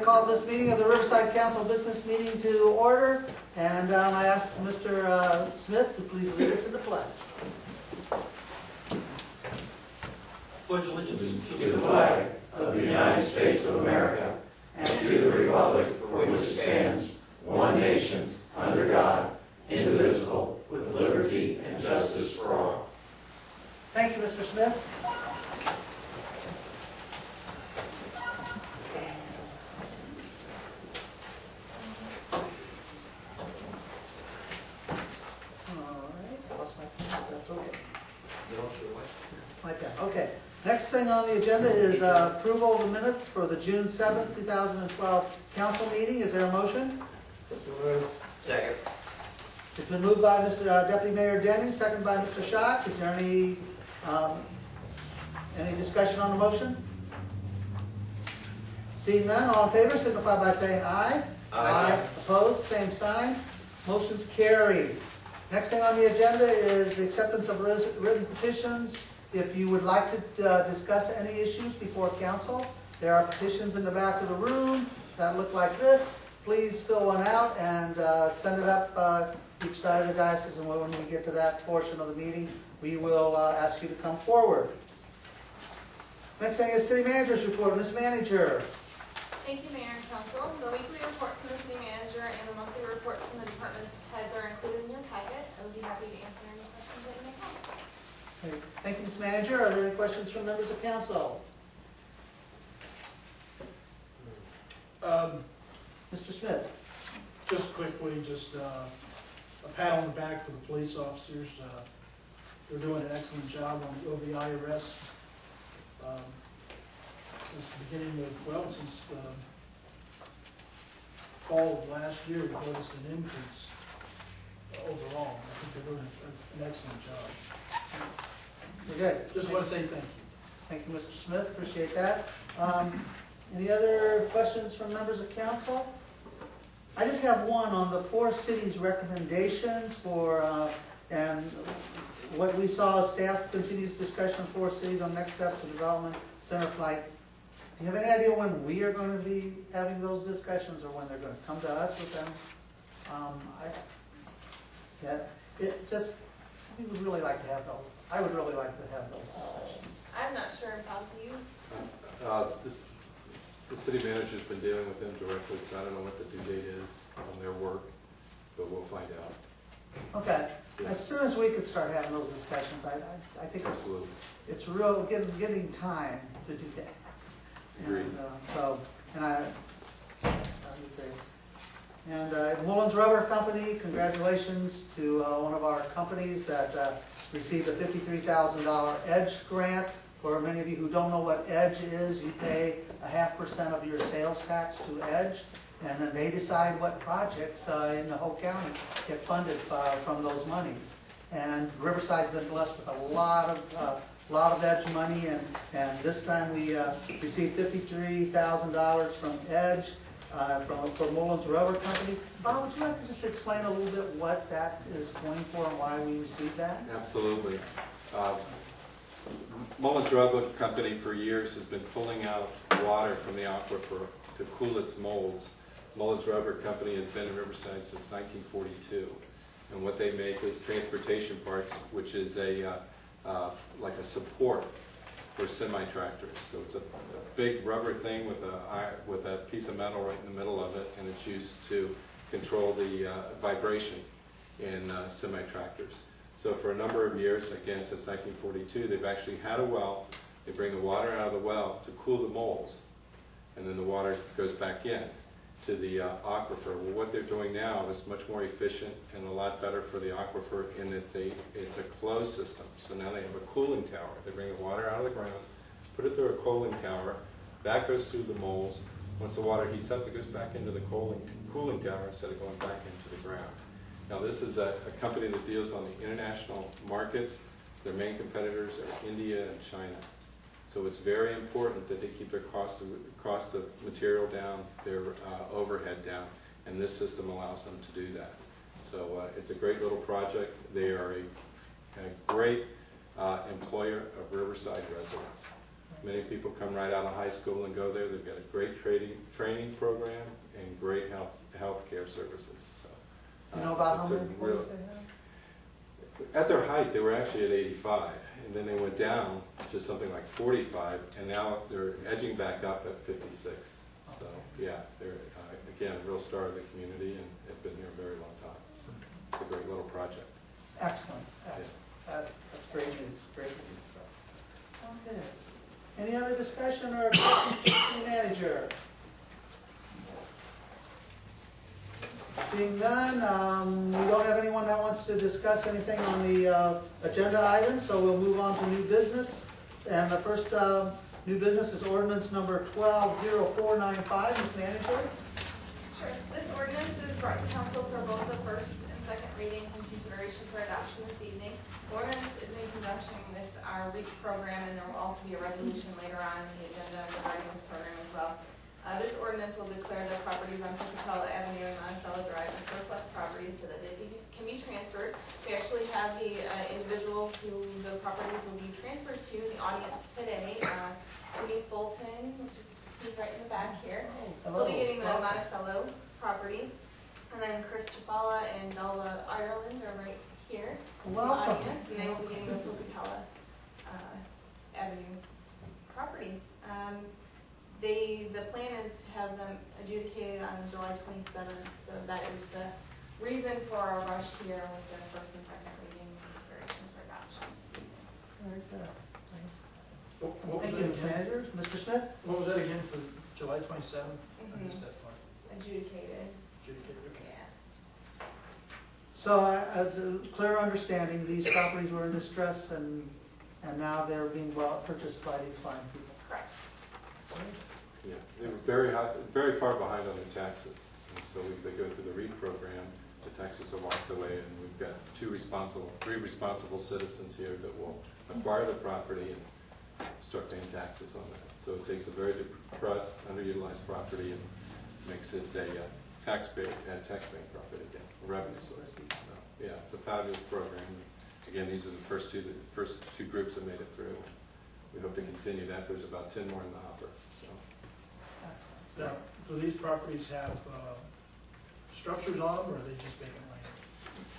call this meeting of the Riverside Council Business Meeting to order, and I ask Mr. Smith to please lead us in the pledge. Pledge allegiance to the flag of the United States of America and to the republic for which it stands, one nation, under God, indivisible, with liberty and justice for all. Thank you, Mr. Smith. Okay. Next thing on the agenda is approval of the minutes for the June 7th, 2012 council meeting. Is there a motion? Second. It's been moved by Mr. Deputy Mayor Denning, seconded by Mr. Schock. Is there any discussion on the motion? Seeing none, all in favor signify by saying aye. Aye. Opposed, same sign. Motion's carried. Next thing on the agenda is acceptance of written petitions. If you would like to discuss any issues before council, there are petitions in the back of the room that look like this. Please fill one out and send it up each side of the diocese, and when we get to that portion of the meeting, we will ask you to come forward. Next thing is City Manager's report. Ms. Manager. Thank you, Mayor and Council. The weekly report from the City Manager and the monthly reports from the department heads are included in your packet. I would be happy to answer any questions that you may have. Thank you, Ms. Manager. Are there any questions from members of council? Mr. Smith. Just quickly, a pat on the back for the police officers. They're doing an excellent job on the OVI arrest. Since the beginning of, since the fall of last year, we've noticed an increase overall. I think they're doing an excellent job. We're good. Just want to say thank you. Thank you, Mr. Smith. Appreciate that. Any other questions from members of council? I just have one on the 4 cities' recommendations for, and what we saw as staff continues discussion of 4 cities on next steps of development center flight. Do you have any idea when we are going to be having those discussions, or when they're going to come to us with them? We would really like to have those. I would really like to have those discussions. I'm not sure about you. The city manager's been dealing with them directly, so I don't know what the due date is on their work, but we'll find out. Okay. Yeah. As soon as we could start having those discussions, I think it's real getting time to do that. Agreed. And Mullins Rubber Company, congratulations to one of our companies that received a $53,000 EDGE grant. For many of you who don't know what EDGE is, you pay 0.5% of your sales tax to EDGE, and then they decide what projects in the whole county get funded from those monies. And Riverside's been blessed with a lot of EDGE money, and this time we received $53,000 from EDGE for Mullins Rubber Company. Bob, would you like to just explain a little bit what that is going for and why we received that? Absolutely. Mullins Rubber Company for years has been pulling out water from the aquifer to cool its molds. Mullins Rubber Company has been in Riverside since 1942, and what they make is transportation parts, which is like a support for semi-tractors. So it's a big rubber thing with a piece of metal right in the middle of it, and it's used to control the vibration in semi-tractors. So for a number of years, again since 1942, they've actually had a well. They bring the water out of the well to cool the molds, and then the water goes back in to the aquifer. Well, what they're doing now is much more efficient and a lot better for the aquifer in that it's a closed system. So now they have a cooling tower. They bring the water out of the ground, put it through a cooling tower, that goes through the molds. Once the water heats up, it goes back into the cooling tower instead of going back into the ground. Now this is a company that deals on the international markets. Their main competitors are India and China. So it's very important that they keep their cost of material down, their overhead down, and this system allows them to do that. So it's a great little project. They are a great employer of Riverside residents. Many people come right out of high school and go there. They've got a great training program and great health care services. So, You know about how it's a many real- employees they have? At their height, they were actually at 85, and then they went down to something like 45, and now they're edging back up at 56. So, yeah, they're, again, a real star of the community, and have been here a very long time. So it's a great little project. Excellent. Yeah. That's great news, great news. So, okay. Any other discussion or questions for the city manager? Seeing none, we don't have anyone that wants to discuss anything on the agenda item, so we'll move on to new business. And the first new business is ordinance number 120495. Ms. Manager? Sure. This ordinance is brought to council for both the first and second readings and consideration for adoption this evening. The ordinance is in conjunction with our REAP program, and there will also be a resolution later on in the agenda regarding this program as well. This ordinance will declare the properties on Pocatello Avenue and Monticello Drive as surplus properties so that they can be transferred. We actually have the individual who the properties will be transferred to in the audience today. Jimmy Fulton, which is he's right in the back here. They'll be getting the Monticello property. And then Chris Chafala and Bella Ireland are right here in the Welcome. audience, and they will be getting the Pocatello Avenue properties. The plan is to have them adjudicated on July 27th, so that is the reason for our rush here with the first and second reading and consideration for adoption. Very good. What was Thank that you, Ms. again? Manager. Mr. Smith? What was that again for July 27th? I missed that part. Adjudicated, Adjudicated, okay. yeah. So, the clear understanding, these properties were in distress and now they're being purchased by these fine people. Correct. Yeah, they were very far behind on their taxes, and so they go through the REAP program. The taxes are locked away, and we've got three responsible citizens here that will acquire the property and start paying taxes on that. So it takes a very depressed, underutilized property and makes it a taxpaying property again, a revenue source. So, yeah, it's a fabulous program. Again, these are the first two groups that made it through. We hope to continue that. There's about 10 more in the hopper. So. Now, do these properties have structures on them, or are they just vacant land?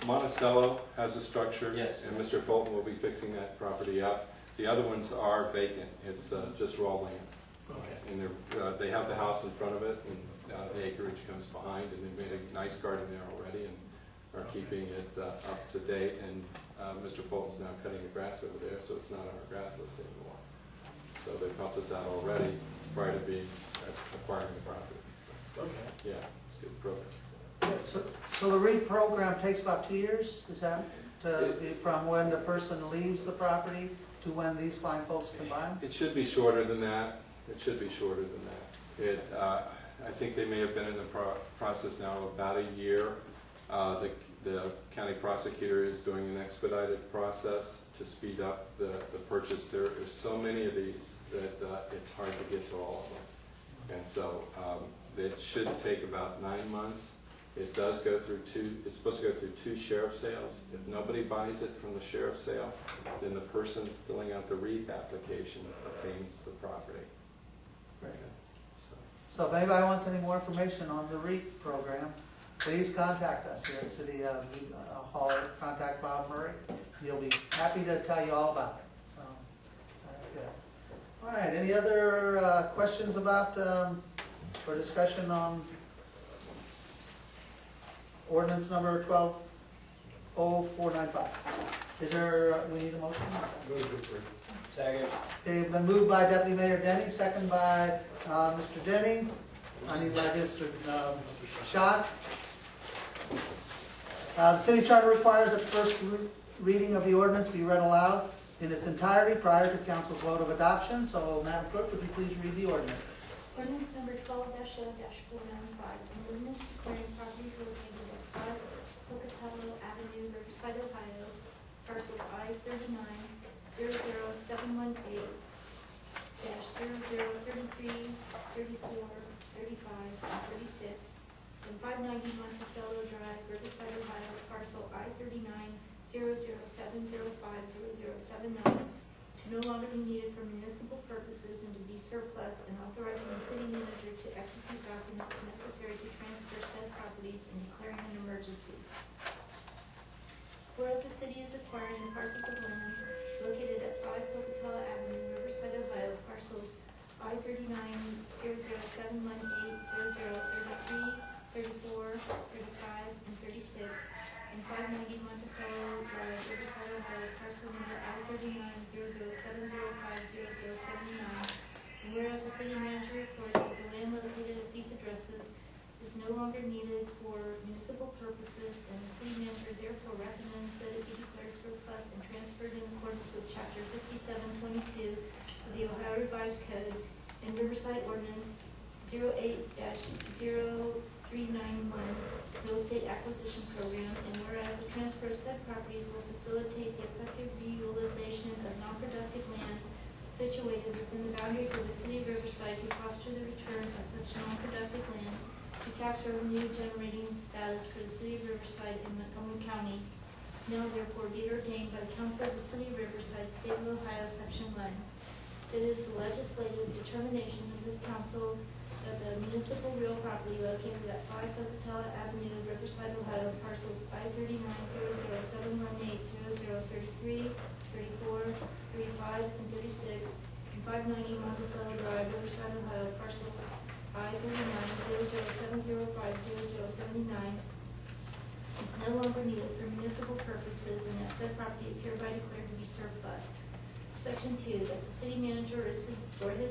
Monticello has a structure, Yes. and Mr. Fulton will be fixing that property up. The other ones are vacant. It's just raw land. Okay. And they have the house in front of it, and the acreage comes behind, and they made a nice garden there already, and are keeping it up to date. And Mr. Fulton's now cutting the grass over there, so it's not on our grass list anymore. So they've helped us out already prior to acquiring the property. Okay. Yeah, it's a good program. So the REAP program takes about 2 years, is that, from when the person leaves the property to when these fine folks can buy them? It should be shorter than that. It should be shorter than that. I think they may have been in the process now about a year. The county prosecutor is doing an expedited process to speed up the purchase. There are so many of these that it's hard to get to all of them. And so it should take about 9 months. It does go through it's supposed to go through 2 sheriff sales. If nobody buys it from the sheriff sale, then the person filling out the REAP application obtains the property. Great. So, So if anybody wants any more information on the REAP program, please contact us here at City Hall, contact Bob Murray. He'll be happy to tell you all about it. So, good. All right, any other questions about, or discussion on ordinance number 120495? Is there, we need a motion? Second. They've been moved by Deputy Mayor Denning, second by Mr. Denning. I need by Mr. Schott. The city charter requires that the first reading of the ordinance be read aloud in its entirety prior to council's vote of adoption. So, Madam Clerk, would you please read the ordinance? Ordinance number 12-0-495, an ordinance declaring properties located at 5 Pocatello Avenue, Riverside, Ohio, parcels I-39-00718-0033, 34, 35, and 36, and 590 Monticello Drive, Riverside, Ohio, parcel I-39-00705-0079, no longer be needed for municipal purposes and to be surplus, and authorizing the city manager to execute documents necessary to transfer said properties and declaring an emergency. Whereas the city is acquiring the parcels of land located at 5 Pocatello Avenue, Riverside, Ohio, parcels I-39-00718-0033, 34, 35, and 36, and 590 Monticello Drive, Riverside, Ohio, parcel number I-39-00705-0079. And whereas the city manager reports that the land located at these addresses is no longer needed for municipal purposes, and the city manager therefore recommends that it be declared surplus and transferred in accordance with Chapter 5722 of the Ohio Revised Code and Riverside Ordinance 08-0391 Real Estate Acquisition Program. And whereas the transfer of said properties will facilitate the effective reutilization of non-productive lands situated within the boundaries of the city of Riverside to foster the return of such non-productive land to tax revenue generating status for the city of Riverside in Montgomery County. Now therefore be ordained by the Council of the City of Riverside, State of Ohio, Section 1. It is the legislative determination of this council that the municipal real property located at 5 Pocatello Avenue, Riverside, Ohio, parcels I-39-00718-0033, 34, 35, and 36, and 590 Monticello Drive, Riverside, Ohio, parcel I-39-00705-0079 is no longer needed for municipal purposes, and that said property is hereby declared to be surplus. Section 2, that the city manager or his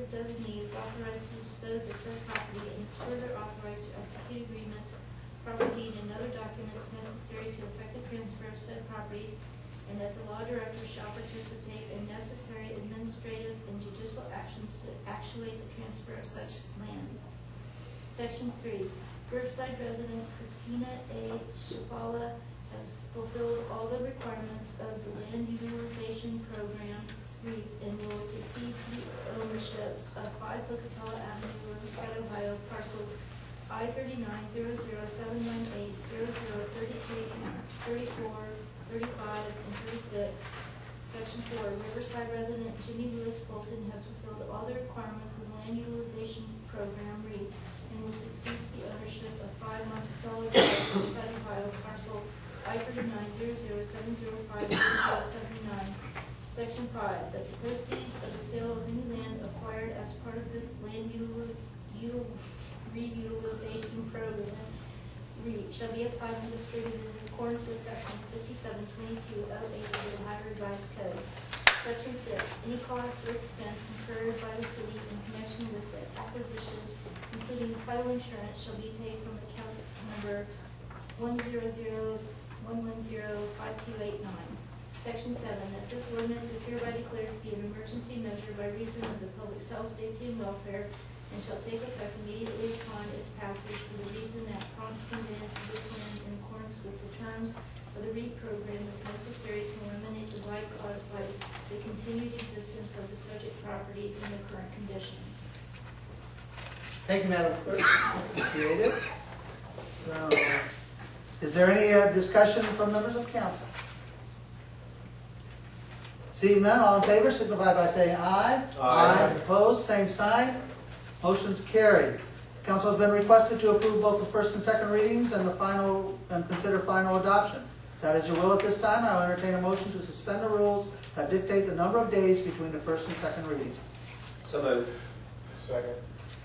designee is authorized to dispose of said property and is further authorized to execute agreements, property, and other documents necessary to effect the transfer of said properties, and that the law director shall participate in necessary administrative and judicial actions to actuate the transfer of such lands. Section 3, Riverside resident Christina A. Shafala has fulfilled all the requirements of the Land Utilization Program REAP and will succeed to the ownership of 5 Pocatello Avenue, Riverside, Ohio, parcels I-39-00718-0033, 34, 35, and 36. Section 4, Riverside resident Jimmy Lewis Fulton has fulfilled all the requirements of the Land Utilization Program REAP and will succeed to the ownership of 5 Monticello Drive, Riverside, Ohio, parcel I-39-00705-0079. Section 5, that the proceeds of the sale of any land acquired as part of this land reutilization program REAP shall be applied and distributed in accordance with Section 5722 of the Ohio Revised Code. Section 6, any cost or expense incurred by the city in connection with the acquisition, including title insurance, shall be paid from account number 100-110-5289. Section 7, that this ordinance is hereby declared to be an emergency measure by reason of the public health, safety, and welfare, and shall take effect immediately upon its passage for the reason that prompt conveyance of this land in accordance with the terms of the REAP program is necessary to eliminate the blight caused by the continued existence of the subject properties in their current condition. Thank you, Madam Clerk. Appreciate it. So, is there any discussion from members of council? Seeing none, all in favor signify by saying aye. Aye. Opposed, same sign. Motion's carried. Council has been requested to approve both the first and second readings and consider final adoption. If that is your will at this time, I will entertain a motion to suspend the rules that dictate the number of days between the first and second readings. So moved. Second.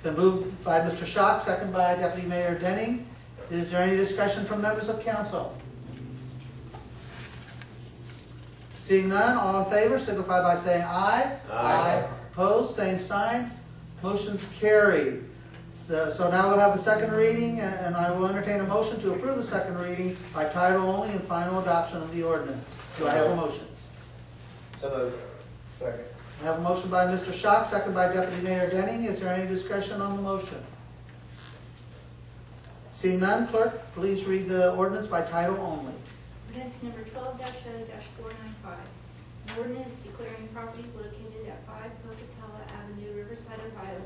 Been moved by Mr. Schock, second by Deputy Mayor Denning. Is there any discussion from members of council? Seeing none, all in favor signify by saying aye. Aye. Opposed, same sign. Motion's carried. So now we'll have the second reading, and I will entertain a motion to approve the second reading by title only and final adoption of the ordinance. Do I have a motion? So moved. Second. I have a motion by Mr. Schock, second by Deputy Mayor Denning. Is there any discussion on the motion? Seeing none, clerk, please read the ordinance by title only. Ordinance number 12-0-495. An ordinance declaring properties located at 5 Pocatello Avenue, Riverside, Ohio,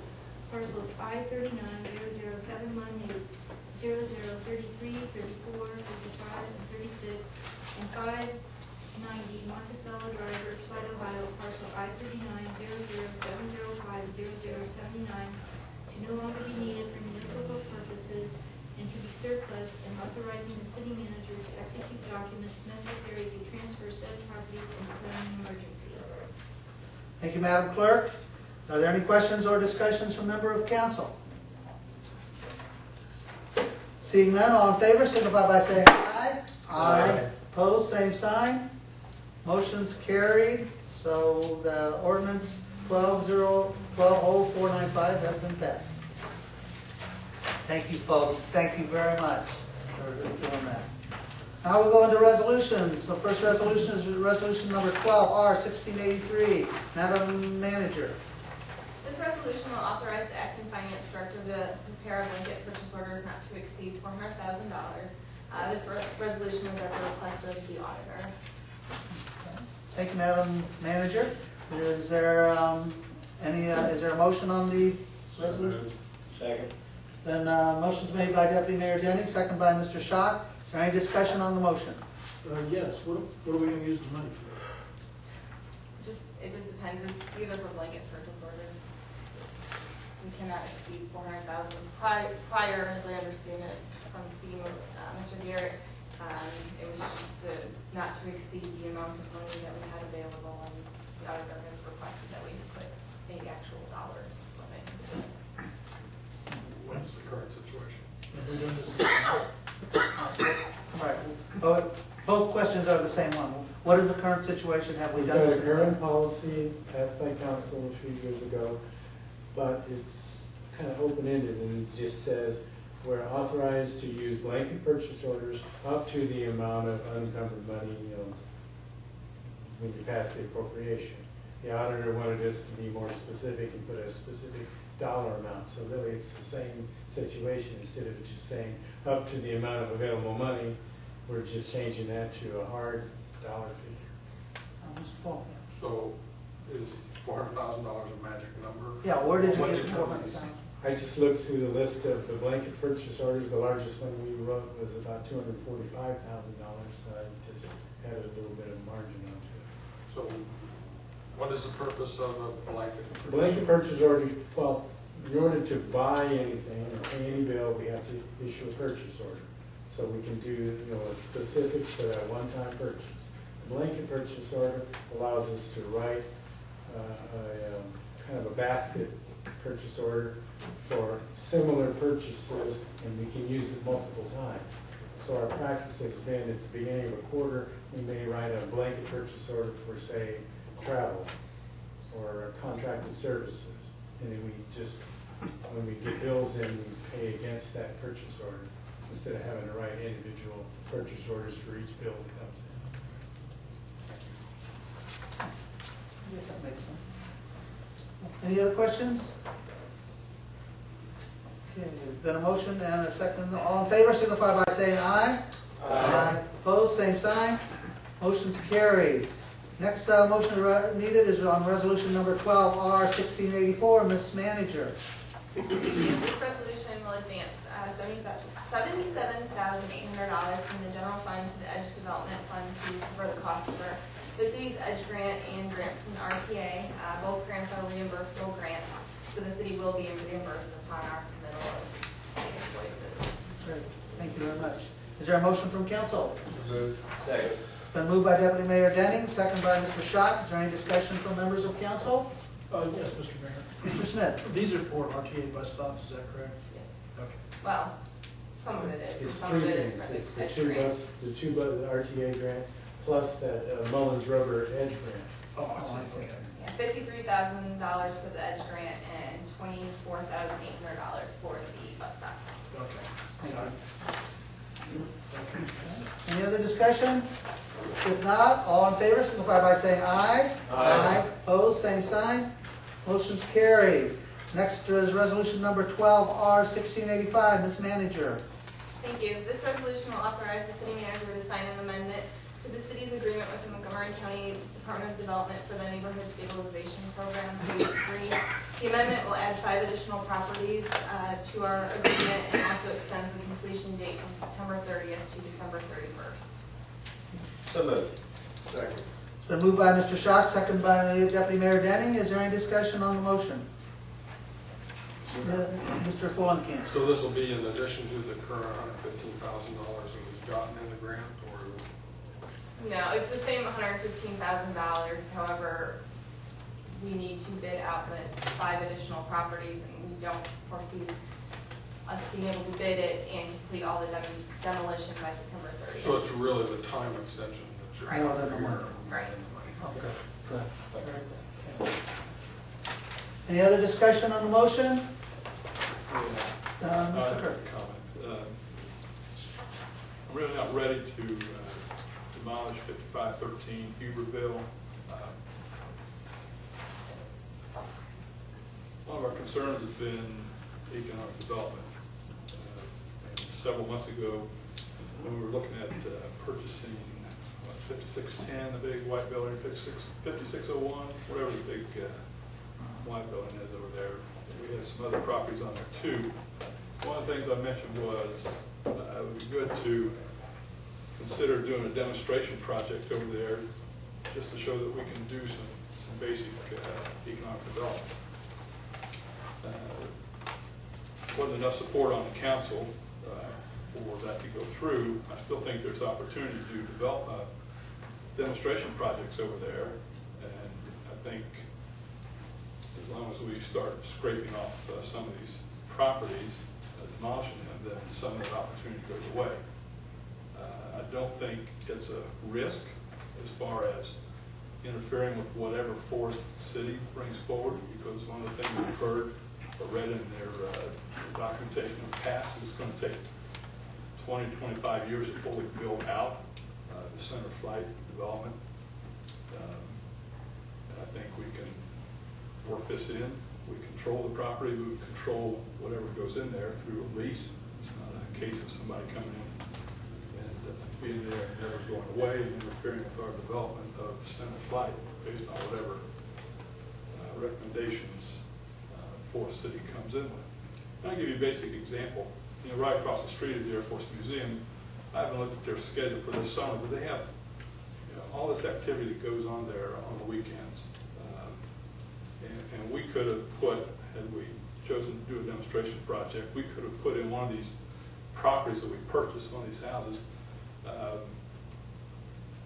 parcels I-39-00718-0033, 34, 55, and 36, and 5 90 Monticello Drive, Riverside, Ohio, parcel I-390070050079, to no longer be needed for municipal purposes and to be surplus, and authorizing the city manager to execute documents necessary to transfer said properties and declaring an emergency. Thank you, Madam Clerk. Are there any questions or discussions from member of council? Seeing none, all in favor, signify by saying aye. Aye. Opposed, same sign. Motion's carried, so the ordinance 120495 has been passed. Thank you, folks. Thank you very much for doing that. Now we'll go into resolutions. The first resolution is resolution number 12R1683. Madam Manager. This resolution will authorize the acting finance director to prepare blanket purchase orders not to exceed $400,000. This resolution is at the request of the auditor. Thank you, Madam Manager. Is there is there a motion on the resolution? Second. Then motion's made by Deputy Mayor Denning, second by Mr. Schott. Is there any discussion on the motion? Yes, what are we gonna use the money for? It just depends. It's either for blanket purchase orders. We cannot exceed $400,000. Prior, as I understand it, from speaking with Mr. Garrett, it was just not to exceed the amount of money that we had available, and the auditor has requested that we put the actual dollar limit. What's the current situation? Have we done this? Right. Both questions are the same one. What is the current situation? Have we done We've this? got a current policy passed by council a few years ago, but it's kind of open-ended, and it just says we're authorized to use blanket purchase orders up to the amount of unencumbered money, when you pass the appropriation. The auditor wanted us to be more specific and put a specific dollar amount, so really it's the same situation. Instead of just saying up to the amount of available money, we're just changing that to a hard dollar figure. Mr. Falk. So is $400,000 a magic number? Yeah, where did you What get determines- $400,000? I just looked through the list of the blanket purchase orders. The largest one we wrote was about $245,000, so I just added a little bit of margin onto it. So what is the purpose of a blanket? Blanket purchase order, well, in order to buy anything or pay any bill, we have to issue a purchase order. So we can do, a specific for that one-time purchase. The blanket purchase order allows us to write kind of a basket purchase order for similar purchases, and we can use it multiple times. So our practice has been at the beginning of a quarter, we may write a blanket purchase order for, say, travel or contracted services. And then we just, when we get bills in, we pay against that purchase order instead of having to write individual purchase orders for each bill that comes in. Yes, that makes sense. Any other questions? Okay, there's been a motion and a second. All in favor, signify by saying aye. Aye. Opposed, same sign. Motion's carried. Next motion needed is on resolution number 12R1684. Ms. Manager. This resolution will advance $77,800 from the general fund to the Edge Development Fund to cover the cost for the city's Edge grant and grants from the RTA. Both grants are reimbursable grants, so the city will be reimbursed upon our submittal of invoices. Great. Thank you very much. Is there a motion from council? Moved. Second. Been moved by Deputy Mayor Denning, second by Mr. Schott. Is there any discussion from members of council? Yes, Mr. Mayor. Mr. Smith. These are for RTA bus stops, is that correct? Yes. Okay. Well, some of it is, and It's some three of it is things. for It's the the Edge two grant. RTA grants, plus that Mullins Rubber Edge grant. Oh, I I see, see. okay. Yeah, $53,000 for the Edge grant and $24,800 for the bus stop. Okay. Thank you. Any other discussion? If not, all in favor, signify by saying aye. Aye. Opposed, same sign. Motion's carried. Next is resolution number 12R1685. Ms. Manager. Thank you. This resolution will authorize the city manager to sign an amendment to the city's agreement with the Montgomery County Department of Development for the Neighborhood Stabilization Program, Phase 3. The amendment will add 5 additional properties to our agreement and also extends the completion date from September 30th to December 31st. So moved. Second. It's been moved by Mr. Schock, second by Deputy Mayor Denning. Is there any discussion on the motion? Mr. Fulenkamp. So this will be in addition to the current $115,000 that we've gotten in the grant, or? No, it's the same $115,000, however, we need to bid out the 5 additional properties, and we don't foresee us being able to bid it and complete all the demolition by September 30th. So it's really the time extension that you're. Right. More than the money. Right. Okay, good. Very good. Any other discussion on the motion? Mr. I Kirk. have a comment. I'm really not ready to demolish 5513 Huberville. One of our concerns has been economic development. And several months ago, when we were looking at purchasing 5610, the big white building, 5601, whatever the big white building is over there. We had some other properties on there too. One of the things I mentioned was it would be good to consider doing a demonstration project over there just to show that we can do some basic economic development. Wasn't enough support on the council for that to go through. I still think there's opportunity to develop demonstration projects over there, and I think as long as we start scraping off some of these properties, demolishing them, then some of that opportunity goes away. I don't think it's a risk as far as interfering with whatever forest the city brings forward, because one of the things we've heard or read in their documentation in the past is it's going to take 20, 25 years to fully build out the center flight development. And I think we can work this in. We control the property, we control whatever goes in there through a lease. It's not a case of somebody coming in and being there and never going away and interfering with our development of center flight based on whatever recommendations Forest City comes in with. And I'll give you a basic example. You know, right across the street is the Air Force Museum. I haven't looked at their schedule for this summer, but they have all this activity that goes on there on the weekends. And we could have put, had we chosen to do a demonstration project, we could have put in one of these properties that we purchased, one of these houses,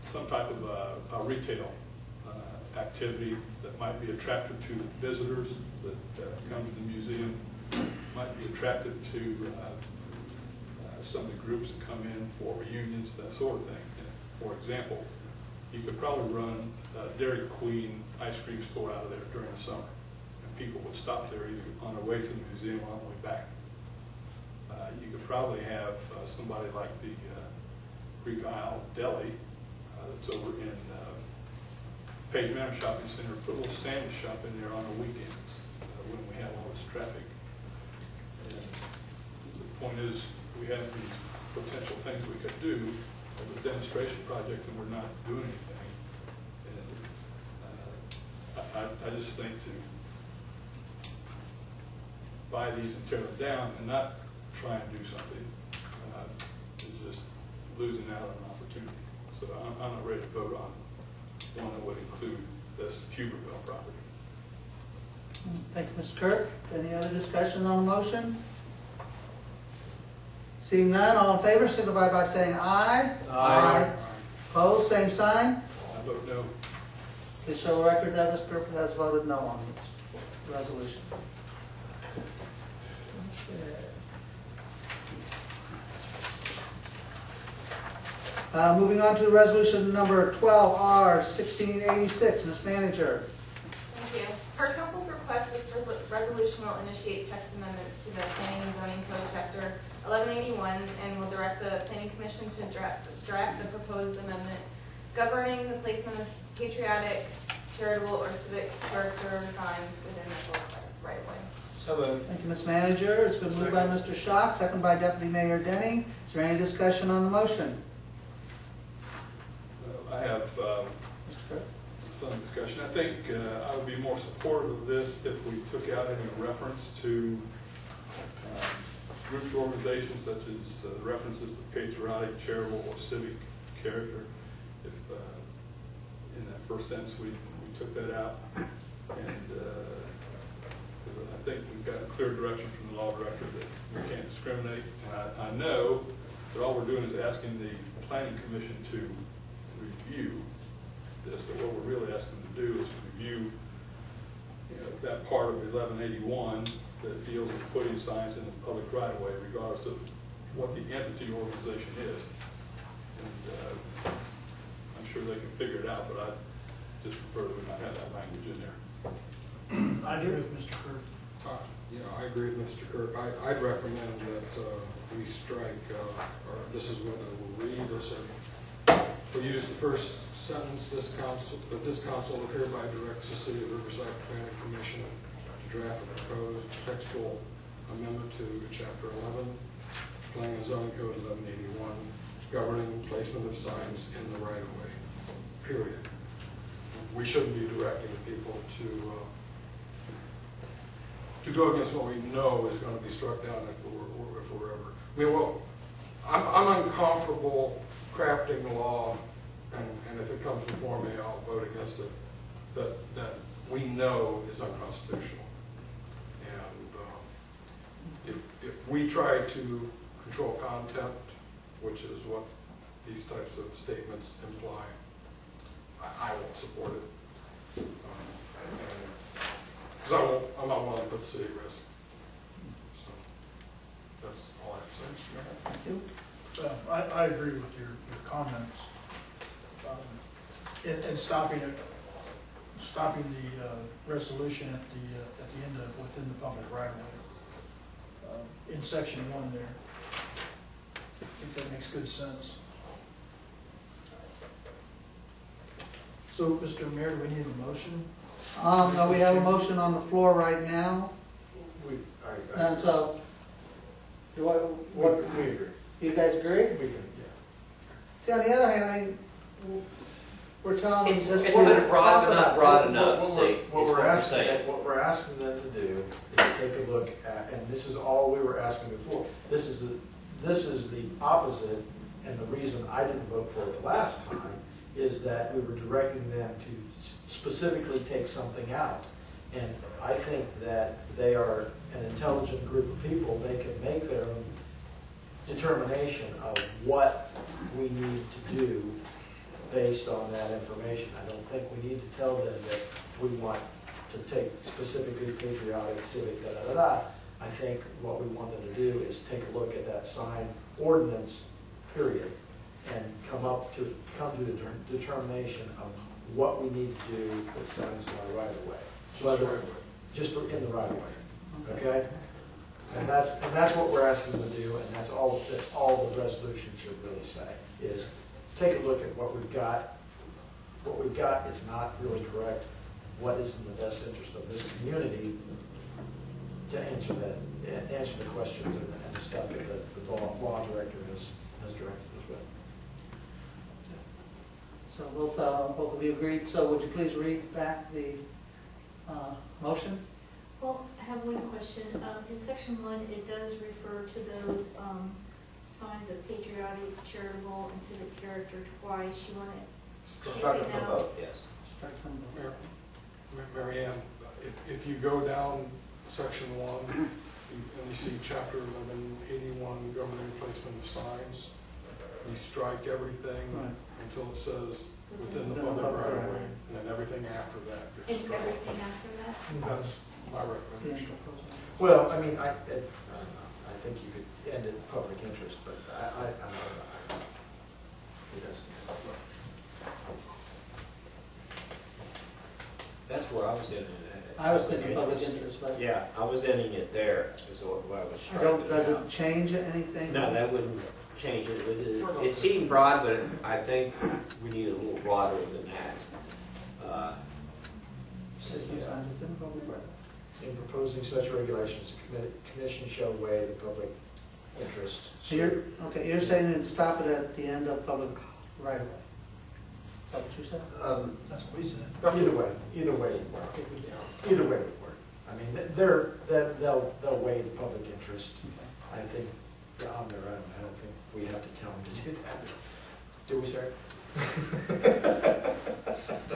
some type of a retail activity that might be attractive to visitors that come to the museum, might be attractive to some of the groups that come in for reunions, that sort of thing. For example, you could probably run a Dairy Queen ice cream store out of there during the summer, and people would stop there either on their way to the museum or on the way back. You could probably have somebody like the Greek Isle Deli that's over in Page Manor Shopping Center, put a little sandwich shop in there on the weekends when we have all this traffic. And the point is, we have these potential things we could do as a demonstration project, and we're not doing anything. And I just think to buy these and tear them down and not try and do something is just losing out on an opportunity. So I'm not ready to vote on one that would include this Huberville property. Thank you, Mr. Kirk. Any other discussion on the motion? Seeing none, all in favor, signify by saying aye. Aye. Opposed, same sign. I vote no. Please show the record that Mr. Kirk has voted no on this resolution. Moving on to resolution number 12R1686, Ms. Manager. Thank you. Per council's request, this resolution will initiate text amendments to the Planning and Zoning Code Chapter 1181 and will direct the Planning Commission to draft the proposed amendment governing the placement of patriotic, charitable, or civic character signs within the right of way. So moved. Thank you, Ms. Manager. It's been moved by Mr. Schock, second by Deputy Mayor Denning. Is there any discussion on the motion? I have Mr. Kirk? some discussion. I think I would be more supportive of this if we took out any reference to groups or organizations such as references to patriotic, charitable, or civic character. If in that first sentence, we took that out. And because I think we've got a clear direction from the law director that we can't discriminate. And I know that all we're doing is asking the planning commission to review this, but what we're really asking them to do is review that part of 1181 that deals with putting signs in the public right of way, regardless of what the entity or organization is. And I'm sure they can figure it out, but I just prefer that we not have that language in there. I agree with Mr. Kirk. Yeah, I agree with Mr. Kirk. I'd recommend that we strike, or this is what I will read. We use the first sentence, this council hereby directs the City of Riverside Planning Commission to draft a proposed textual amendment to Chapter 11, Planning and Zoning Code 1181, governing placement of signs in the right-of-way, period. We shouldn't be directing people to go against what we know is going to be struck down if we're ever. I mean, well, I'm uncomfortable crafting the law, and if it comes before me, I'll vote against it, that we know is unconstitutional. And if we try to control content, which is what these types of statements imply, I won't support it. Because I'm not willing to put the city at risk. So that's all I have to say, Mr. Mayor. Thank you. I agree with your comments. And stopping the resolution at the end of, within the public right of way. In section 1 there. I think that makes good sense. So, Mr. Mayor, do we need a motion? No, we have a motion on the floor right now, and so, We agree. you guys agree? We can, yeah. See, on the other hand, I mean, we're telling them It's just. kind of broad, but not broad enough, What see, we're- is what what we're we're asking, saying. what we're asking them to do is take a look at, and this is all we were asking before. This is the opposite, and the reason I didn't vote for it the last time is that we were directing them to specifically take something out. And I think that they are an intelligent group of people. They can make their own determination of what we need to do based on that information. I don't think we need to tell them that we want to take specifically patriotic, civic, da-da-da-da. I think what we want them to do is take a look at that sign ordinance, period, and come to the determination of what we need to do with signs in our right of way. Just in the right of way, okay? And that's what we're asking them to do, and that's all the resolution should really say, is take a look at what we've got. What we've got is not really correct. What is in the best interest of this community to answer the questions and the stuff that the law director has directed us with. So both of you agreed, so would you please read back the motion? Well, I have one question. In section 1, it does refer to those signs of patriotic, charitable, and civic character twice. You want to Struck check it it from out? both, yes. Strike from both. Mary Ann, if you go down section 1, and you see chapter 1181, governing placement of signs, you strike everything Right. until it says within the public right of way, and then everything after that And gets struck. everything after that? That's my The recommendation. Well, I mean, I think you could end it in public interest, but I don't know. It doesn't. That's where I was getting it. I was thinking public interest, but Yeah, I was ending it there, is what I was I striking don't, it does it out. change anything? No, that wouldn't change it. It seemed broad, but I think we need a little broader than that. Placement of signs within the public right of way. In proposing such regulations, the commission shall weigh the public interest. So you're saying to stop it at the end of public right of way? Is that what you said? That's what we said. Either way would work. Either way would work. I mean, they'll weigh the public interest. I think on their own. I don't think we have to tell them to do that. Do we, sir?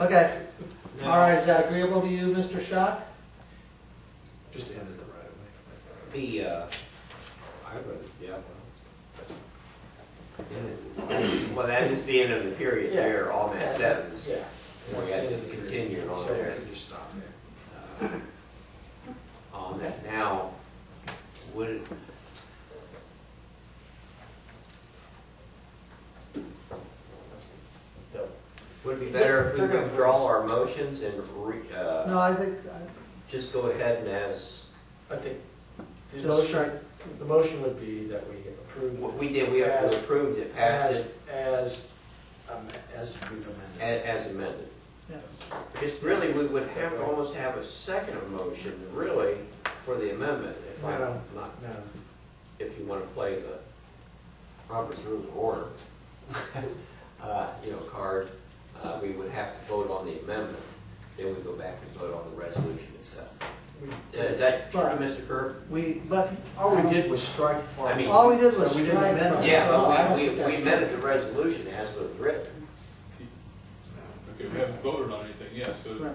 Okay, Now, all right, is that agreeable to you, Mr. Schock? Just to end it the right way. The, I would, yeah, That's well, that is the end of the period Yeah. there on that sentence. Yeah. We That's got the to end of the continue period. on So there. we can just stop there. On that now, would it, would it be better if we withdraw our motions and No, I think, just go ahead and as, I think the just strike, motion would be that we approve. what we did, we have As- approved it, passed As we've amended. it as amended. yes. Because really, we would have to almost have a second motion, really, for the amendment, if I'm No. not, No. if you want to play the Robert's Rules of Order, card, we would have to vote on the amendment, then we go back and vote on the resolution itself. Is that true, Right. Mr. Kerr? But. All we did was strike part. I mean- All we did was So we didn't strike amend from- it. Yeah, No, I but don't we think that's amended the resolution as it was written. Okay, we haven't voted on anything yet, so Right.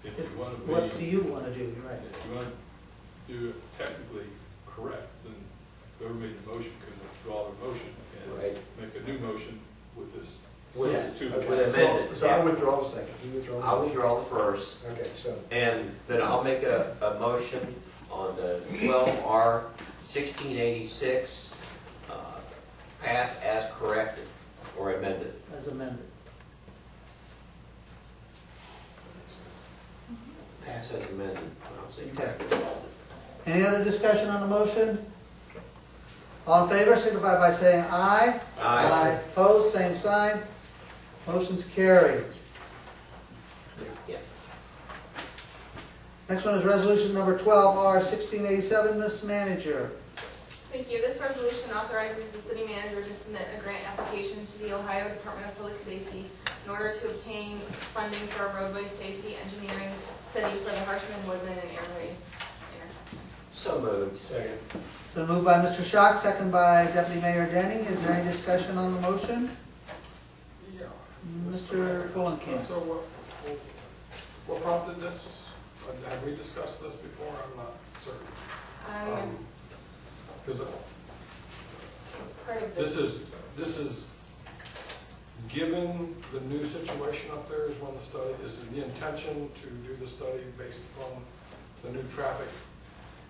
if you want to What do be, you want to do? You're right. if you want to do it technically correct, then whoever made the motion could withdraw their motion Right. and make a new motion with this. With- Yeah, two- okay. with So- amended, So I yeah. withdraw the second. You withdraw the I'll motion. withdraw the first, Okay, so. and then I'll make a motion on the 12R 1686, pass as corrected or amended. As amended. Pass as amended, I'll say Okay. corrected. Any other discussion on the motion? All in favor, signify by saying aye. Aye. Opposed, same sign. Motion's carried. Yeah. Next one is resolution number 12R 1687, Ms. Manager. Thank you. This resolution authorizes the city manager to submit a grant application to the Ohio Department of Public Safety in order to obtain funding for a roadway safety engineering study for the Harshman, Woodland, and Airway intersection. So moved. Second. Been moved by Mr. Schock, second by Deputy Mayor Denning. Is there any discussion on the motion? Yeah. Mr. Fulenkamp. So what prompted this? Have we discussed this before? I'm not certain. Because It's part of this. this is, given the new situation up there is when the study, is the intention to do the study based upon the new traffic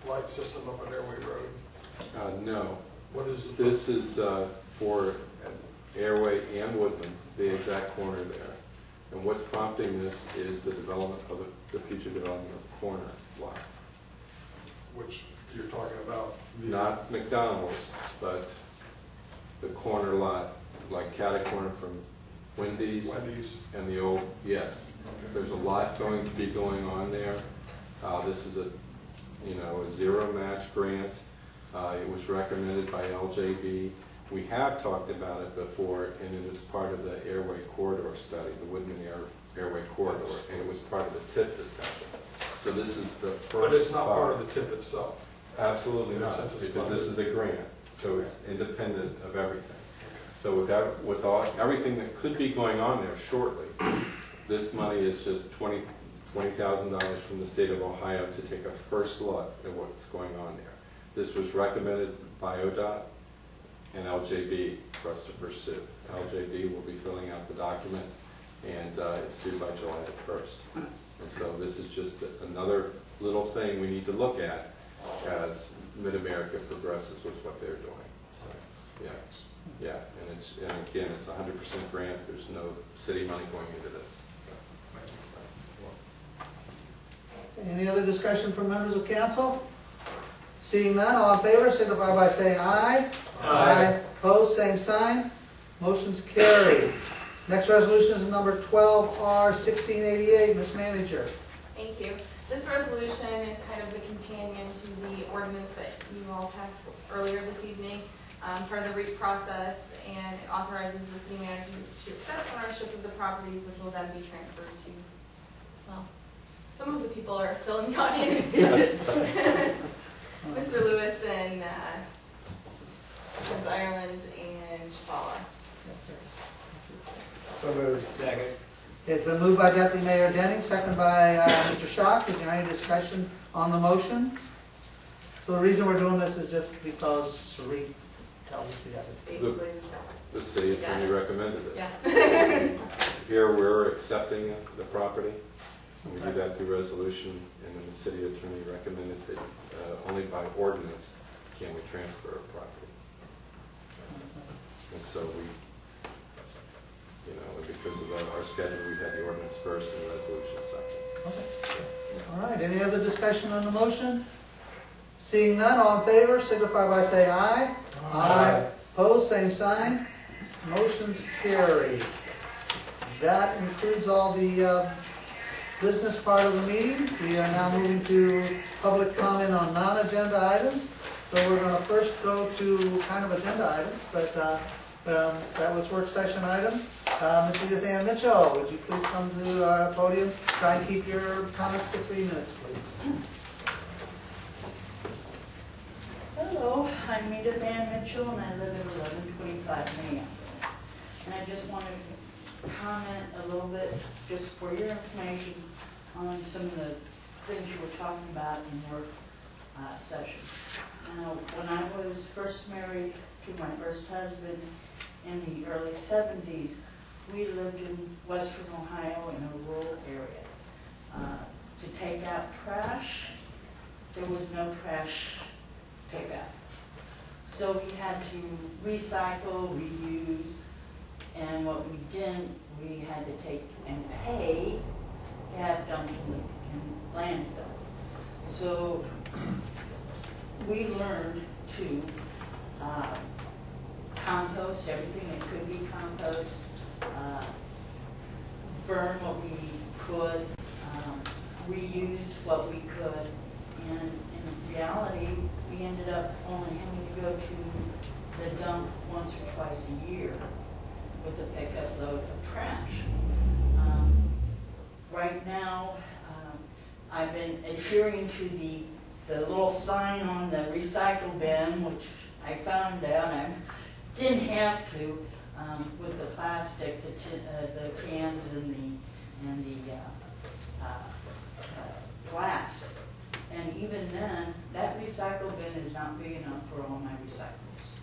light system up at Airway Road? No. What is it? This is for Airway and Woodland, the exact corner there. And what's prompting this is the development of the future development of the corner lot. Which you're talking about? Not McDonald's, but the corner lot, like catty corner from Wendy's Wendy's. and the old, yes. There's a lot going to be going on there. This is a zero match grant. It was recommended by LJB. We have talked about it before, and it is part of the Airway Corridor study, the Woodman Airway Corridor, and it was part of the TIF discussion. So this is the first. But it's not part of the TIF itself. Absolutely In a not, sense it's because this is funded. a grant, so it's independent of everything. So with all, everything that could be going on there shortly, this money is just $20,000 from the state of Ohio to take a first look at what's going on there. This was recommended by ODOT and LJB for us to pursue. LJB will be filling out the document, and it's due by July the 1st. And so this is just another little thing we need to look at as Mid-America progresses with what they're doing. So, yeah, and again, it's 100% grant. There's no city money going into this. So. Any other discussion from members of council? Seeing none, all in favor, signify by saying aye. Aye. Opposed, same sign. Motion's carried. Next resolution is number 12R 1688, Ms. Manager. Thank you. This resolution is kind of the companion to the ordinance that you all passed earlier this evening for the REAP process, and it authorizes the city manager to accept ownership of the properties, which will then be transferred to, well, some of the people are still in the audience. Mr. Lewis and Ms. Ireland and Shabala. So moved. Second. It's been moved by Deputy Mayor Denning, second by Mr. Schock. Is there any discussion on the motion? So the reason we're doing this is just because Sheree tells us we have it. The city attorney recommended it. Yeah. Here, we're accepting the property, and we do that through resolution, and then the city attorney recommended that only by ordinance can we transfer a property. And so we, because of our schedule, we had the ordinance first and the resolution second. Okay. All right, any other discussion on the motion? Seeing none, all in favor, signify by saying aye. Aye. Opposed, same sign. Motion's carried. That includes all the business part of the meeting. We are now moving to public comment on non-agenda items. So we're going to first go to kind of agenda items, but that was work session items. Ms. Edith Ann Mitchell, would you please come to our podium? Try and keep your comments to 3 minutes, please. Hello, I'm Edith Ann Mitchell and I live at 1125 Main. And I just wanted to comment a little bit, just for your information, on some of the things you were talking about in work session. Now, when I was first married to my first husband in the early 70s, we lived in western Ohio in a rural area. To take out trash, there was no trash pickup. So we had to recycle, reuse, and what we didn't, we had to take and pay to have dumped in landfill. So we learned to compost everything that could be compost, burn what we could, reuse what we could, and in reality, we ended up only having to go to the dump once or twice a year with a pickup load of trash. Right now, I've been adhering to the little sign on the recycle bin, which I found out I didn't have to with the plastic, the cans and the glass. And even then, that recycle bin is not big enough for all my recyclables.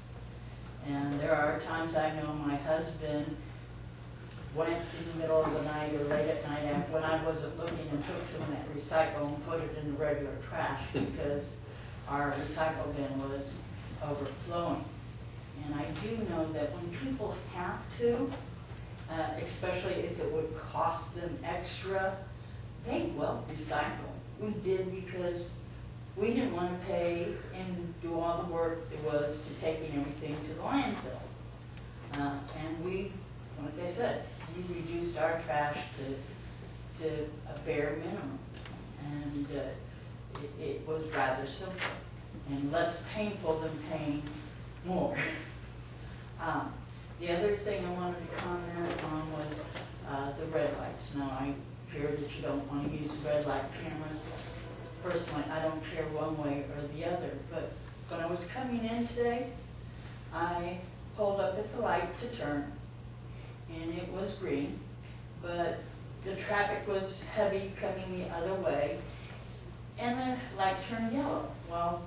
And there are times I know my husband went in the middle of the night or late at night when I wasn't looking and took some of that recycle and put it in the regular trash because our recycle bin was overflowing. And I do know that when people have to, especially if it would cost them extra, they will recycle. We did because we didn't want to pay and do all the work there was to taking everything to the landfill. And we, like I said, we reduced our trash to a bare minimum. And it was rather simple and less painful than paying more. The other thing I wanted to comment on was the red lights. Now, I hear that you don't want to use red light cameras. Personally, I don't care one way or the other, but when I was coming in today, I pulled up at the light to turn, and it was green, but the traffic was heavy coming the other way, and the light turned yellow. Well,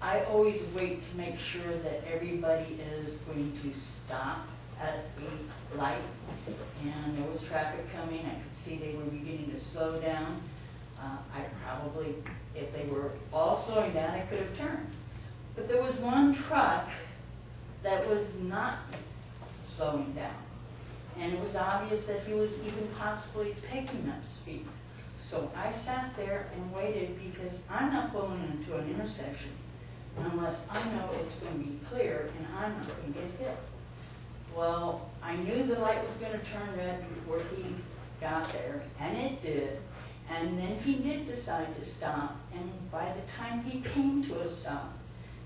I always wait to make sure that everybody is going to stop at the light, and there was traffic coming. I could see they were beginning to slow down. I probably, if they were all slowing down, I could have turned. But there was one truck that was not slowing down, and it was obvious that he was even possibly picking up speed. So I sat there and waited because I'm not pulling into an intersection unless I know it's going to be clear and I'm not going to get hit. Well, I knew the light was going to turn red before he got there, and it did. And then he did decide to stop, and by the time he came to a stop,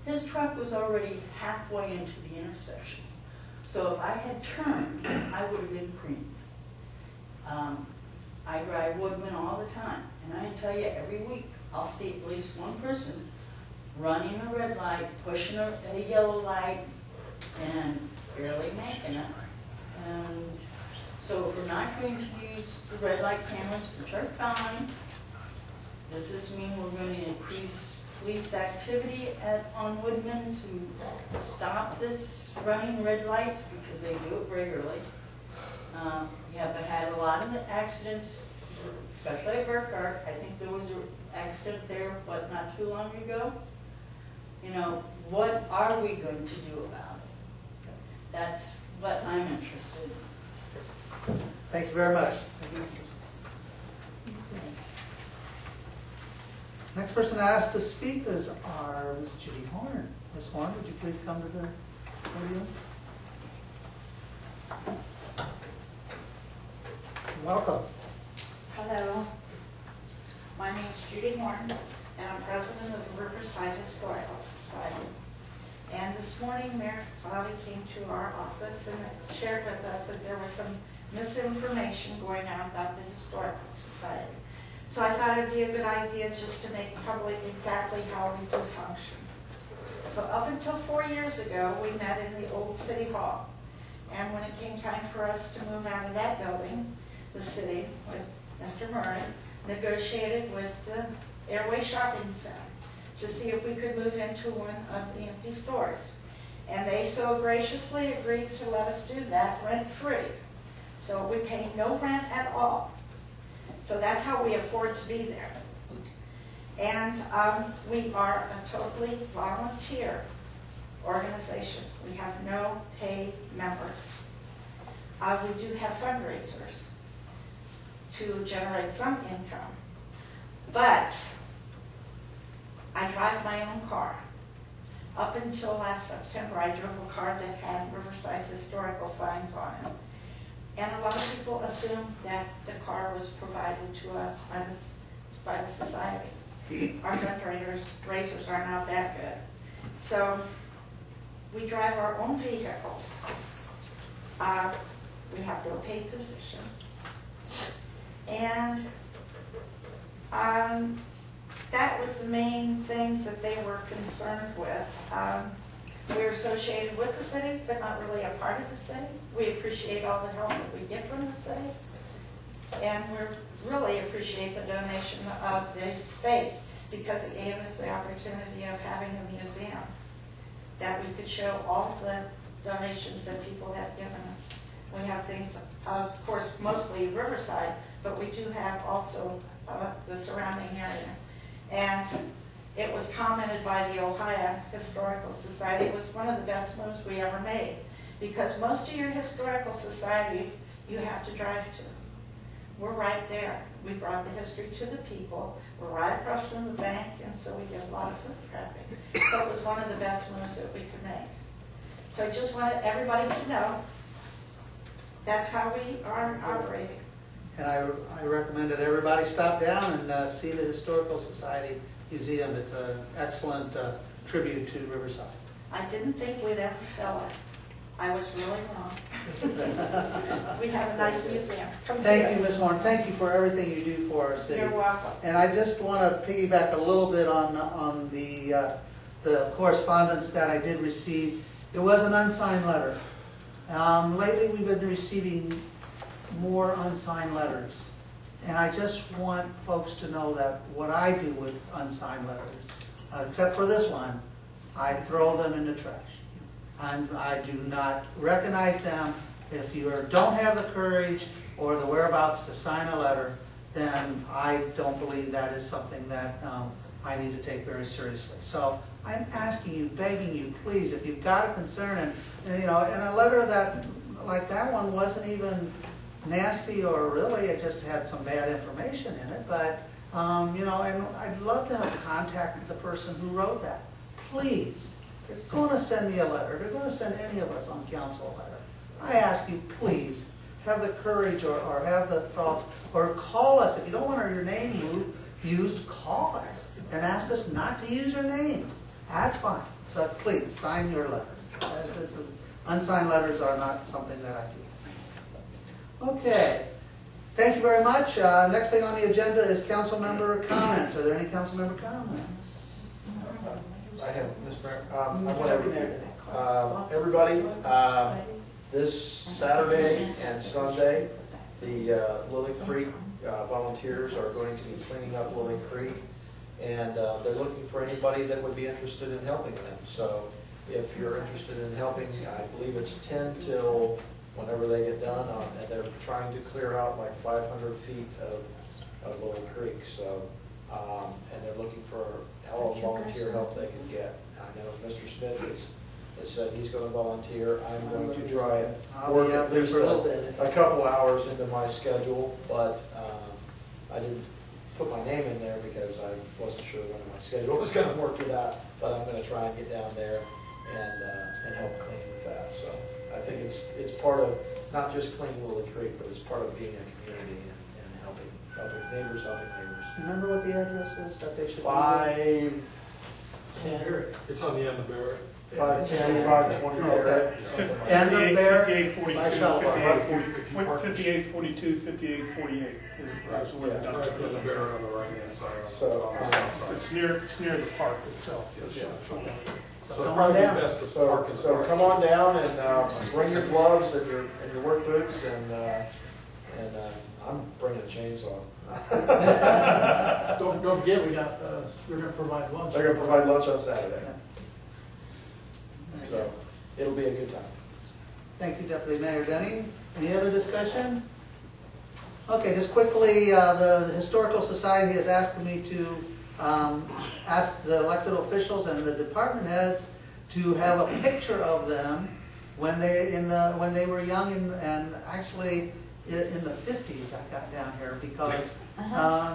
his truck was already halfway into the intersection. So if I had turned, I would have been creamed. I drive Woodman all the time, and I can tell you every week I'll see at least one person running a red light, pushing a yellow light, and barely making it. And So if we're not going to use the red light cameras, which are fine, does this mean we're going to increase police activity on Woodman to stop this running red lights, because they do it regularly? You have had a lot of accidents, especially at Burkhart. I think there was an accident there, not too long ago. You know, what are we going to do about it? That's what I'm interested in. Thank you very much. Next person asked to speak is our Ms. Judy Horn. Ms. Horn, would you please come to the podium? Welcome. Hello, my name is Judy Horn, and I'm president of the Riverside Historical Society. And this morning, Mayor Cloudy came to our office and shared with us that there was some misinformation going out about the Historical Society. So I thought it'd be a good idea just to make public exactly how we do function. So up until 4 years ago, we met in the old City Hall. And when it came time for us to move out of that building, the city, with Mr. Murray, negotiated with the Airway Shopping Center to see if we could move into one of the empty stores. And they so graciously agreed to let us do that rent-free. So we pay no rent at all. So that's how we afford to be there. And we are a totally volunteer organization. We have no paid members. We do have fundraisers to generate some income. But I drive my own car. Up until last September, I drove a car that had Riverside historical signs on it. And a lot of people assume that the car was provided to us by the society. Our fundraisers are not that good. So we drive our own vehicles. We have no paid positions. And that was the main things that they were concerned with. We're associated with the city, but not really a part of the city. We appreciate all the help that we get from the city. And we really appreciate the donation of the space, because it gave us the opportunity of having a museum that we could show all the donations that people have given us. We have things, of course, mostly Riverside, but we do have also the surrounding area. And it was commented by the Ohio Historical Society, it was one of the best moves we ever made, because most of your historical societies you have to drive to. We're right there. We brought the history to the people. We're right across from the bank, and so we did a lot of photographing. So it was one of the best moves that we could make. So I just wanted everybody to know that's how we are operating. And I recommend that everybody stop down and see the Historical Society Museum. It's an excellent tribute to Riverside. I didn't think we'd ever fill it. I was really wrong. We have a nice museum. Come see Thank us. you, Ms. Horn. Thank you for everything you do for our city. You're welcome. And I just want to piggyback a little bit on the correspondence that I did receive. It was an unsigned letter. Lately, we've been receiving more unsigned letters. And I just want folks to know that what I do with unsigned letters, except for this one, I throw them in the trash. I do not recognize them. If you don't have the courage or the whereabouts to sign a letter, then I don't believe that is something that I need to take very seriously. So I'm asking you, begging you, please, if you've got a concern, and a letter that, like that one, wasn't even nasty or really, it just had some bad information in it, but, and I'd love to have contact with the person who wrote that. Please, if you're going to send me a letter, if you're going to send any of us on council a letter, I ask you, please, have the courage or have the thoughts, or call us. If you don't want your name used, call us and ask us not to use your names. That's fine. So please, sign your letters. Unsigned letters are not something that I do. Okay. Thank you very much. Next thing on the agenda is council member comments. Are there any council member comments? I have, Mr. Mayor. I want everybody, This Saturday and Sunday, the Lily Creek volunteers are going to be cleaning up Lily Creek, and they're looking for anybody that would be interested in helping them. So if you're interested in helping, I believe it's 10 till whenever they get done, and they're trying to clear out like 500 feet of Lily Creek. So, and they're looking for all volunteer help they can get. I know Mr. Smith has said he's going to volunteer. I'm going to try and work at least a couple hours into my schedule, but I didn't put my name in there because I wasn't sure when my schedule was going to work for that. But I'm going to try and get down there and help clean with that. So I think it's part of not just cleaning Lily Creek, but it's part of being a community and helping neighbors. Remember what the address is that they should? 510. It's on the end of Barrett. 510, 520 Barrett. End of Barrett. 5842, 5848. That's where the Right dumpster in the Barrett on the right-hand side, So, on the south side. It's near the park itself. Yeah. So Come it'd on probably be down. best to park in the So park. come on down and bring your gloves and your work boots, and I'm bringing a chainsaw. Don't forget, we're gonna provide lunch. They're gonna provide lunch on Saturday. So it'll be a good time. Thank you, Deputy Mayor Denny. Any other discussion? Okay, just quickly, the Historical Society has asked me to ask the elected officials and the department heads to have a picture of them when they were young and actually in the 50s. I got down here because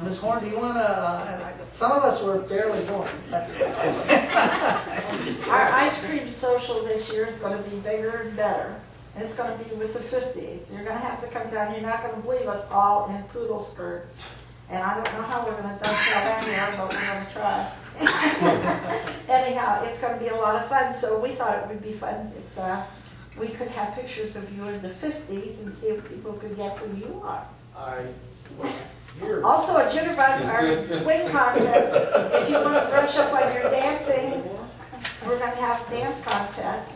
Ms. Horn, do you want to? Some of us were barely born. Our ice cream social this year is going to be bigger and better. And it's going to be with the 50s. You're going to have to come down. You're not going to believe us all in poodle skirts. And I don't know how we're going to dovetail that here, but we're going to try. Anyhow, it's going to be a lot of fun. So we thought it would be fun if we could have pictures of you in the 50s and see if people could guess who you are. I was here. Also, a jitterbug or swing contest. If you want to brush up on your dancing, we're going to have a dance contest.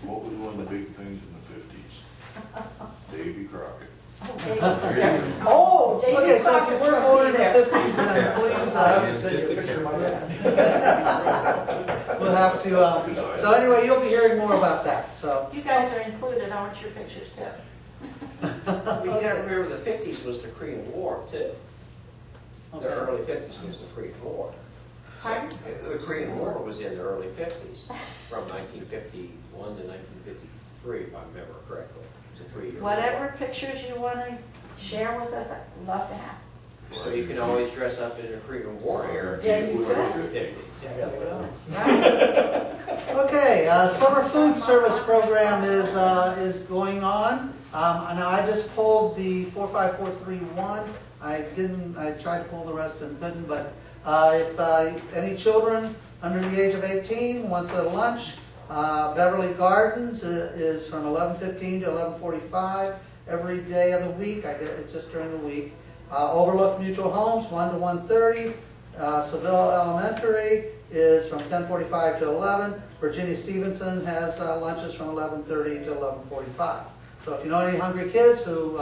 What was one of the big things in the 50s? Davy Crockett. Oh, David Okay, so if you Crockett's were gonna born be in the there. 50s, then please, I have to send you a picture of my dad. we'll have to, so anyway, you'll be hearing more about that, so. You guys are included. I want your pictures too. You gotta remember the 50s was the Korean War too. The Okay. early 50s was the Korean War. Pardon? The Korean War was in the early 50s, from 1951 to 1953, if I remember correctly. It was a 3-year war. Whatever pictures you want to share with us, I'd love to have. So you can always dress up in a Korean War era Yeah, too, you when could. you're 50s. Right? Okay, summer food service program is going on. Now I just pulled the 45431. I tried to pull the rest and couldn't, but if any children under the age of 18 wants a lunch, Beverly Gardens is from 11:15 to 11:45 every day of the week. It's just during the week. Overlook Mutual Homes, 1 to 1:30. Seville Elementary is from 10:45 to 11. Virginia Stevenson has lunches from 11:30 to 11:45. So if you know any hungry kids who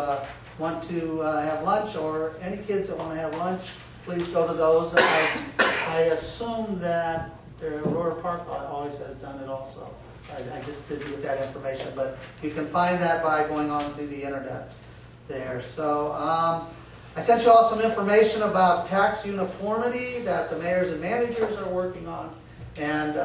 want to have lunch, or any kids that want to have lunch, please go to those. I assume that Aurora Park always has done it also. I just didn't get that information, but you can find that by going on to the internet there. So I sent you all some information about tax uniformity that the mayors and managers are working on, and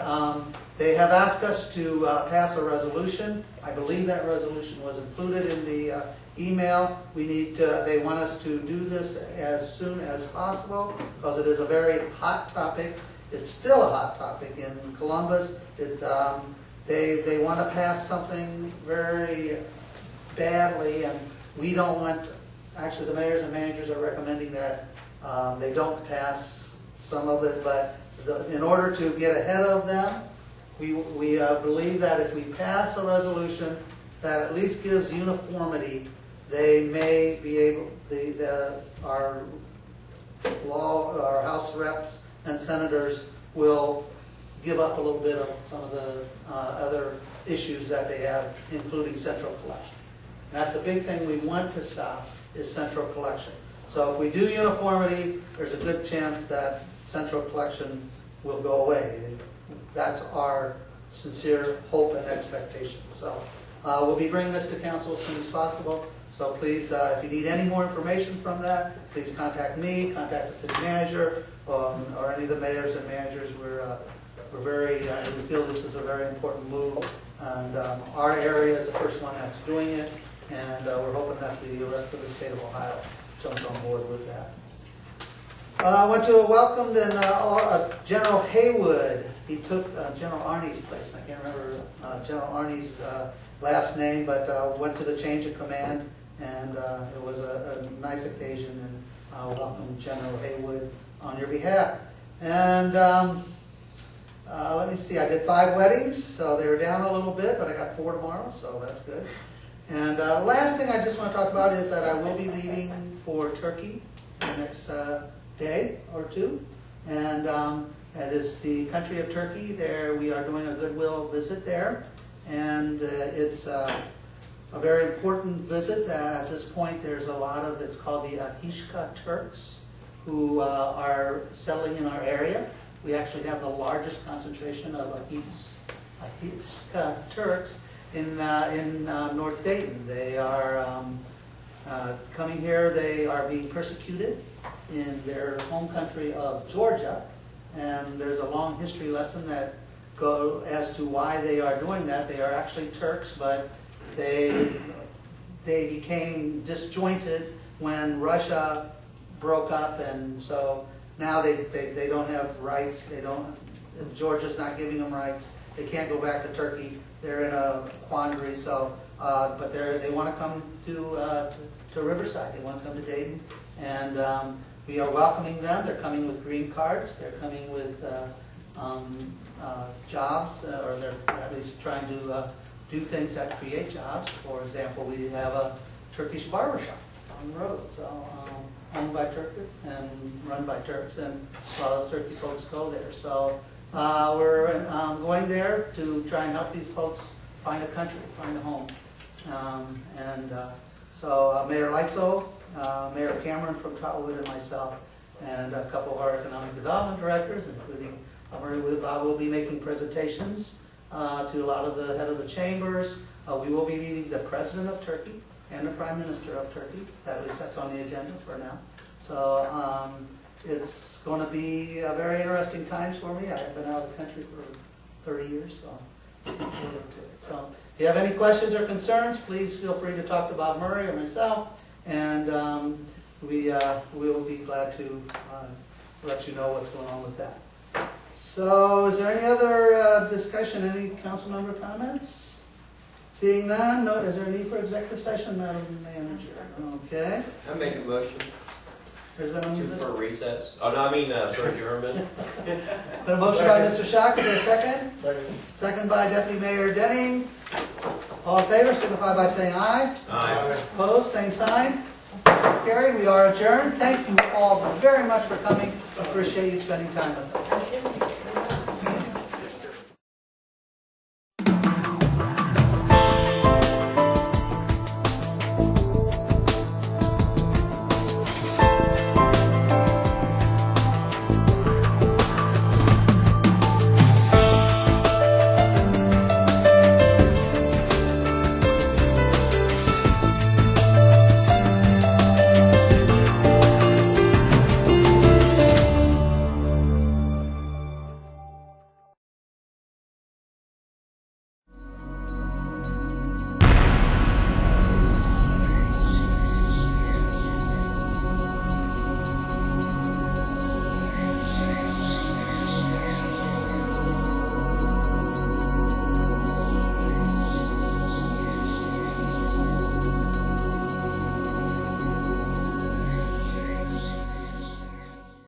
they have asked us to pass a resolution. I believe that resolution was included in the email. They want us to do this as soon as possible because it is a very hot topic. It's still a hot topic in Columbus. They want to pass something very badly, and we don't want. Actually, the mayors and managers are recommending that they don't pass some of it, but in order to get ahead of them, we believe that if we pass a resolution that at least gives uniformity, they may be able, our House reps and senators will give up a little bit of some of the other issues that they have, including central collection. And that's a big thing we want to stop, is central collection. So if we do uniformity, there's a good chance that central collection will go away. That's our sincere hope and expectation. So we'll be bringing this to council as soon as possible. So please, if you need any more information from that, please contact me, contact the city manager, or any of the mayors and managers. We feel this is a very important move, and our area is the first one that's doing it, and we're hoping that the rest of the state of Ohio jumps on board with that. I went to welcomed General Haywood. He took General Arney's place. I can't remember General Arney's last name, but went to the change of command, and it was a nice occasion, and welcomed General Haywood on your behalf. And let me see, I did 5 weddings, so they were down a little bit, but I got 4 tomorrow, so that's good. And last thing I just want to talk about is that I will be leaving for Turkey the next day or two. And it is the country of Turkey. There we are doing a goodwill visit there. And it's a very important visit. At this point there's a lot of, it's called the Ahishka Turks, who are settling in our area. We actually have the largest concentration of Ahishka Turks in North Dayton. They are coming here. They are being persecuted in their home country of Georgia, and there's a long history lesson that go as to why they are doing that. They are actually Turks, but they became disjointed when Russia broke up, and so now they don't have rights. Georgia's not giving them rights. They can't go back to Turkey. They're in a quandary. So, but they want to come to Riverside. They want to come to Dayton, and we are welcoming them. They're coming with green cards. They're coming with jobs, or they're at least trying to do things that create jobs. For example, we have a Turkish barbershop on the road. So. Owned by Turks and run by Turks, and a lot of Turkey folks go there. So we're going there to try and help these folks find a country, find a home. So Mayor Lightso, Mayor Cameron from Trotwood, and myself, and a couple of our economic development directors, including Murray Woodbob, will be making presentations to a lot of the head of the chambers. We will be meeting the President of Turkey and the Prime Minister of Turkey. At least that's on the agenda for now. So it's going to be a very interesting times for me. I've been out of the country for 30 years, so looking forward to it. So if you have any questions or concerns, please feel free to talk to Bob Murray or myself, and we will be glad to let you know what's going on with that. So is there any other discussion, any council member comments? Seeing none, no, is there a need for executive session, Madam Manager? Okay. I make a motion for recess. Oh, no, I mean for adjournment. Been a motion by Mr. Schock, is there a second? Second. Second by Deputy Mayor Denning. All in favor, signify by saying aye. Aye. Opposed, same sign. Carried, we are adjourned. Thank you all very much for coming. Appreciate you spending time with us.